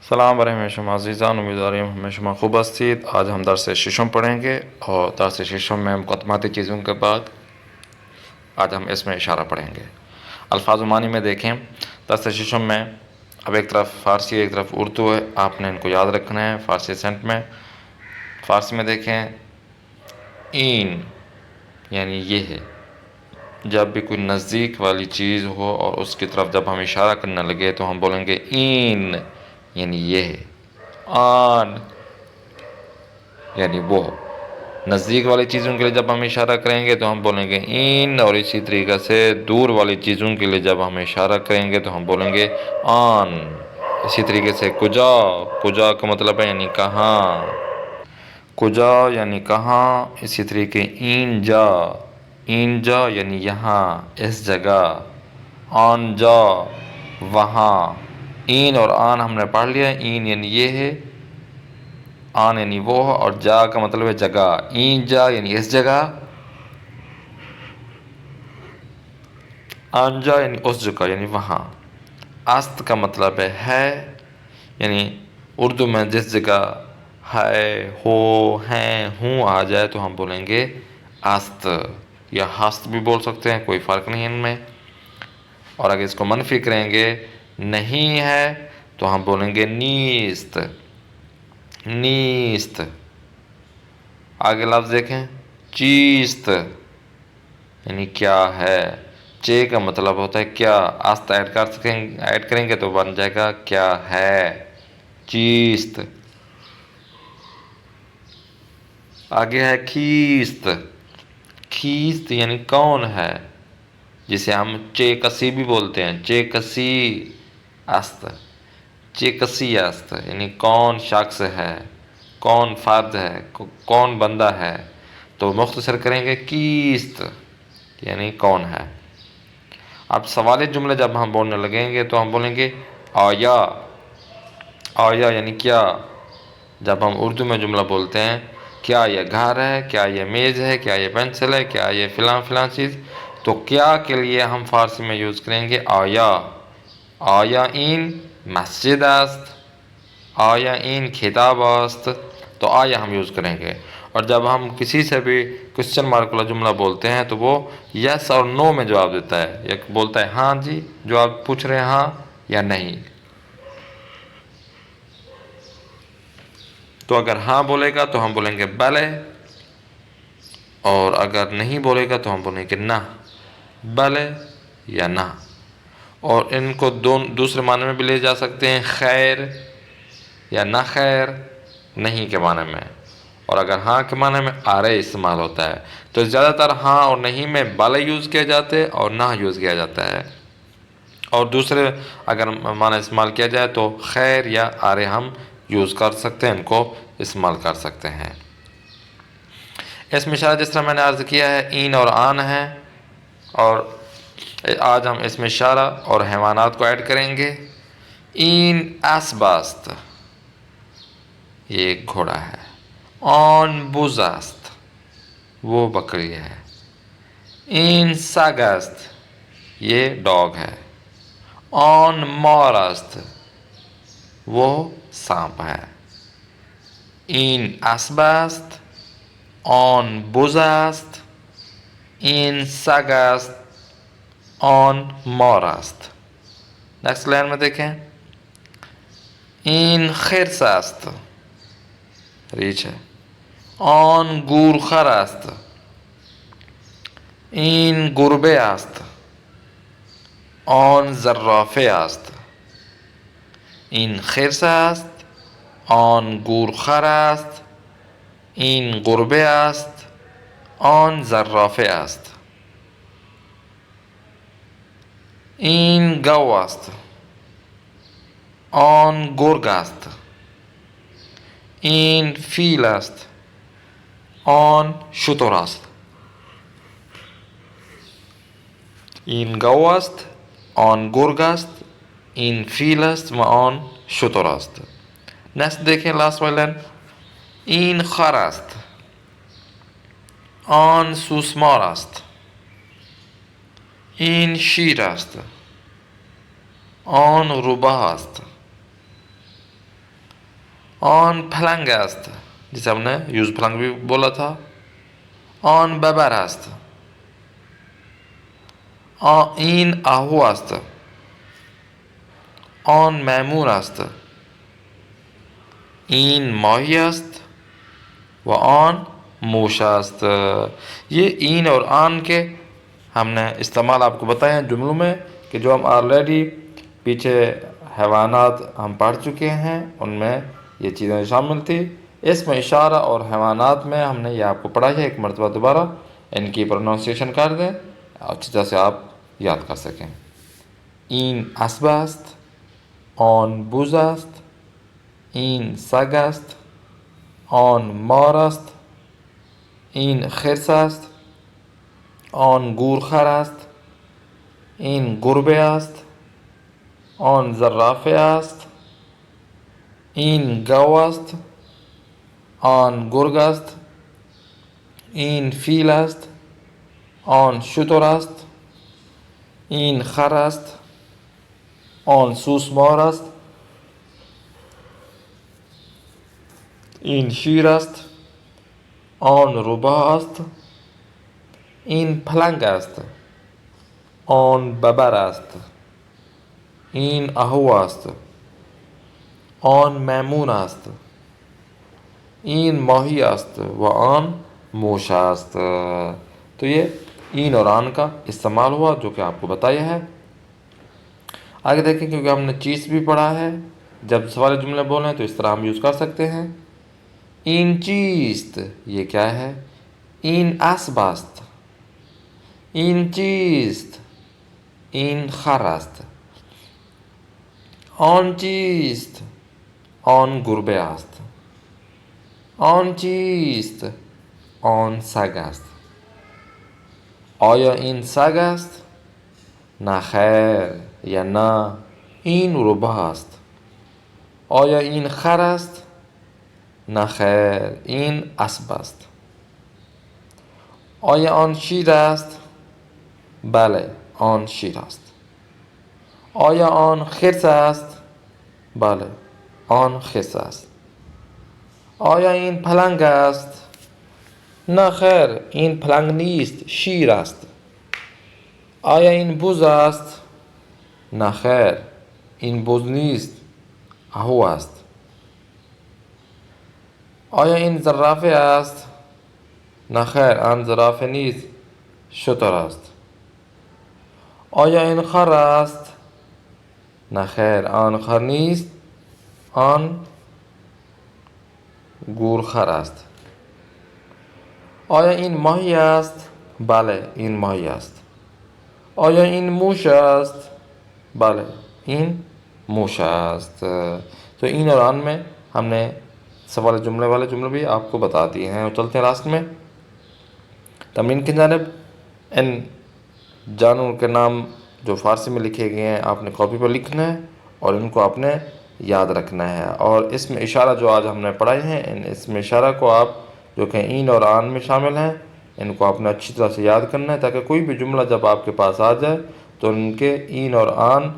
سلام علیکم شما عزیزان، امیدواریم ہمیں شما خوب هستید. آج ہم درس ششم پڑھیں گے اور درس ششم میں مقدماتی چیزوں کے بعد آج ہم اس میں اشارہ پڑھیں گے. الفاظ و معنی میں دیکھیں. درس ششم میں اب ایک طرف فارسی ایک طرف اردو ہے، آپ نے ان کو یاد رکھنا ہے. فارسی سینٹ میں فارسی میں دیکھیں، این یعنی یہ ہے. جب بھی کوئی نزدیک والی چیز ہو اور اس کی طرف جب ہم اشارہ کرنے لگے تو ہم بولیں گے این یعنی یہ ہے. آن یعنی وہ. نزدیک والی چیزوں کے لیے جب ہم اشارہ کریں گے تو ہم بولیں گے این، اور اسی طریقے سے دور والی چیزوں کے لیے جب ہم اشارہ کریں گے تو ہم بولیں گے آن. اسی طریقے سے کجا، کجا کا مطلب ہے یعنی کہاں، کجا یعنی کہاں. اسی طریقے این جا، این جا یعنی یہاں، اس جگہ. آن جا وہاں. این اور آن ہم نے پڑھ لیا. این یعنی یہ ہے، آن یعنی وہ، اور جا کا مطلب ہے جگہ. این جا یعنی اس جگہ، آن جا یعنی اس جگہ یعنی وہاں. است کا مطلب ہے یعنی اردو میں جس جگہ ہے، ہو، ہیں، ہوں آ جائے تو ہم بولیں گے است، یا ہست بھی بول سکتے ہیں، کوئی فرق نہیں ان میں. اور اگر اس کو منفی کریں گے، نہیں ہے، تو ہم بولیں گے نیست، نیست. آگے لفظ دیکھیں، چیست یعنی کیا ہے. چے کا مطلب ہوتا ہے کیا. است ایڈ کریں گے تو بن جائے گا کیا ہے، چیست. آگے ہے کیست. کیست یعنی کون ہے، جسے ہم چے کسی بھی بولتے ہیں. چے کسی است، چے کسی است یعنی کون شخص ہے، کون فرد ہے، کون بندہ ہے. تو مختصر کریں گے کیست یعنی کون ہے. اب سوالی جملے جب ہم بولنے لگیں گے تو ہم بولیں گے آیا. آیا یعنی کیا. جب ہم اردو میں جملہ بولتے ہیں، کیا یہ گھر ہے، کیا یہ میز ہے، کیا یہ پینسل ہے، کیا یہ فلاں فلاں چیز، تو کیا کے لیے ہم فارسی میں یوز کریں گے آیا. آیا این مسجد است، آیا این کتاب است. تو آیا ہم یوز کریں گے. اور جب ہم کسی سے بھی کوسچن مارک والا جملہ بولتے ہیں تو وہ یس اور نو میں جواب دیتا ہے، یا بولتا ہے ہاں جی، جو آپ پوچھ رہے ہیں ہاں یا نہیں. تو اگر ہاں بولے گا تو ہم بولیں گے بلے، اور اگر نہیں بولے گا تو ہم بولیں گے نہ، بلے یا نہ. اور ان کو دوسرے معنی میں بھی لے جا سکتے ہیں، خیر یا نہ خیر، نہیں کے معنی میں. اور اگر ہاں کے معنی میں آرے استعمال ہوتا ہے. تو زیادہ تر ہاں اور نہیں میں بلے یوز کیا جاتا ہے اور نہ یوز کیا جاتا ہے. اور دوسرے اگر معنی استعمال کیا جائے تو خیر یا آرے ہم یوز کر سکتے ہیں، ان کو استعمال کر سکتے ہیں. اس میں اشارہ جس طرح میں نے عرض کیا ہے این اور آن ہے. اور آج ہم اس میں اشارہ اور حیوانات کو ایڈ کریں گے. این اسب است، یہ ایک گھوڑا ہے. آن بز است، وہ بکری ہے. این سگ است، یہ ڈاگ ہے. آن مار است، وہ سانپ ہے. این اسب است، آن بز است، این سگ است، آن مار است. نیکسٹ لائن میں دیکھیں، این خرس است، ریچھ ہے. آن گورخر است، این گربه است. آن زرافه است. این خرس است، آن گورخر است، این گربه است، آن زرافه است. این گاو است، آن گرگ است. این فیل است، آن شتر است. این گاو است، آن گرگ است، این فیل است و آن شتر است. نیکسٹ دیکھیں لاسٹ والی لائن، این خر است، آن سوسمار است. این شیر است، آن روباه است. آن پھلنگ است، جسے ہم نے یوز پھلنگ بھی بولا تھا. آن ببر است. این آهو است. آن میمون است. این ماهی است و آن موش است. یہ این اور آن کے ہم نے استعمال آپ کو بتائے ہیں جملوں میں کہ جو ہم آلریڈی پیچھے حیوانات ہم پڑھ چکے ہیں ان میں یہ چیزیں شامل تھی. اسم اشارہ اور حیوانات میں ہم نے یہ آپ کو پڑھا ہے. ایک مرتبہ دوبارہ ان کی پروننسیشن کر دیں اچھی طرح سے آپ یاد کر سکیں. این اسب است. آن بوز است. این سگ است. آن مار است. این خرس است. آن گورخر است. این گربه است. آن زرافه است. این گاو است. آن گرگ است. این فیل است. آن شتر است. این خر است. آن سوسمار است. این شیر است. آن روباه است. این پلنگ است. آن ببر است. این آهو است. آن میمون است. این ماهی است و آن موش است. تو یہ این اور آن کا استعمال ہوا جو کہ آپ کو بتایا ہے. آگے دیکھیں کیونکہ ہم نے چیز بھی پڑھا ہے جب سوال جملے بولیں تو اس طرح ہم یوز کر سکتے ہیں. این چیست یہ کیا ہے؟ این اسب است. این چیست؟ این خر است. آن چیست؟ آن گربه است. آن چیست؟ آن سگ است. آیا این سگ است؟ نه خیر یا نه این روباه است. آیا این خر است؟ نه خیر این اسب است. آیا آن شیر است؟ بله آن شیر است. آیا آن خرس است؟ بله آن خرس است. آیا این پلنگ است؟ نه خیر این پلنگ نیست شیر است. آیا این بز است؟ نه خیر این بز نیست آهو است. آیا این زرافه است؟ نه خیر آن زرافه نیست شتر است. آیا این خر است؟ نه خیر آن خر نیست آن گورخر است. آیا این ماهی است؟ بله این ماهی است. آیا این موش است؟ بله این موش است. تو این اور آن میں ہم نے سوال جملے والے جملے بھی آپ کو بتا دیے ہیں. اور چلتے ہیں لاسٹ میں تمرین کی جانب. ان جانور کے نام جو فارسی میں لکھے گئے ہیں آپ نے کاپی پر لکھنا ہے اور ان کو آپ نے یاد رکھنا ہے. اور اس میں اشارہ جو آج ہم نے پڑھائے ہیں ان اس میں اشارہ کو آپ جو کہ این اور آن میں شامل ہیں ان کو آپ نے اچھی طرح سے یاد کرنا ہے تاکہ کوئی بھی جملہ جب آپ کے پاس آ جائے تو ان کے این اور آن